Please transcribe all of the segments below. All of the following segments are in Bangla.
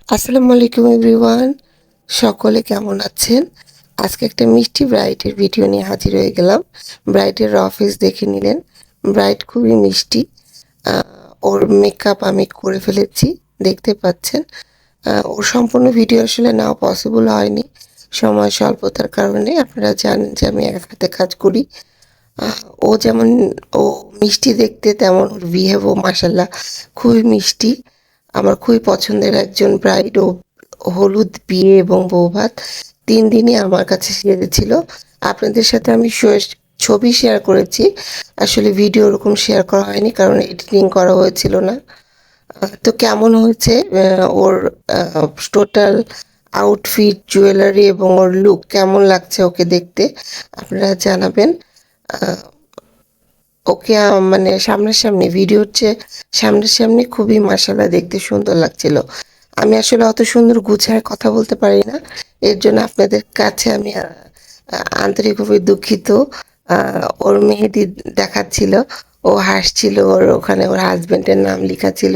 আসসালামু আলাইকুম এভরিওয়ান, সকলে কেমন আছেন? আজকে একটা মিষ্টি ব্রাইডের ভিডিও নিয়ে হাজির হয়ে গেলাম। ব্রাইডের অফিস দেখে নিলেন। ব্রাইড খুবই মিষ্টি। ওর মেকআপ আমি করে ফেলেছি, দেখতে পাচ্ছেন। ওর সম্পূর্ণ ভিডিও আসলে নেওয়া পসিবল হয়নি সময় স্বল্পতার কারণে। আপনারা জানেন যে আমি এক হাতে কাজ করি। ও যেমন ও মিষ্টি দেখতে, তেমন ওর বিহেভও মাশাল্লাহ খুবই মিষ্টি। আমার খুবই পছন্দের একজন ব্রাইড। ও হলুদ, বিয়ে এবং বৌভাত ৩ দিনই আমার কাছে সেরেছিল। আপনাদের সাথে আমি ছবি শেয়ার করেছি। আসলে ভিডিও ওরকম শেয়ার করা হয়নি, কারণ এডিটিং করা হয়েছিল না। তো কেমন হয়েছে ওর টোটাল আউটফিট, জুয়েলারি এবং ওর লুক কেমন লাগছে ওকে দেখতে, আপনারা জানাবেন। ওকে মানে সামনাসামনি, ভিডিওর চেয়ে সামনাসামনি খুবই মাশাআল্লাহ দেখতে সুন্দর লাগছিল। আমি আসলে অত সুন্দর গুছায় কথা বলতে পারি না। এর জন্য আপনাদের কাছে আমি আন্তরিকভাবে দুঃখিত। ওর মেহেদি দেখাচ্ছিল, ও হাসছিল, ওর ওখানে ওর হাসব্যান্ডের নাম লেখা ছিল,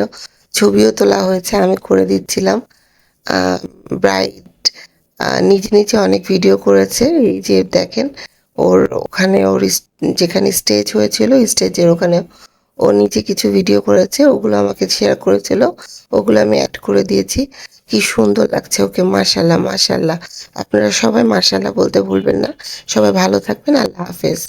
ছবিও তোলা হয়েছে, আমি করে দিচ্ছিলাম। ব্রাইড নিজে নিজে অনেক ভিডিও করেছে। এই যে দেখেন, ওর ওখানে যেখানে স্টেজ হয়েছিল, স্টেজের ওখানে ও নিজে কিছু ভিডিও করেছে, ওগুলো আমাকে শেয়ার করেছিল, ওগুলো আমি অ্যাড করে দিয়েছি। কি সুন্দর লাগছে ওকে, মাশাল্লাহ মাশাল্লাহ। আপনারা সবাই মাশাল্লাহ বলতে ভুলবেন না। সবাই ভালো থাকবেন। আল্লাহ হাফেজ।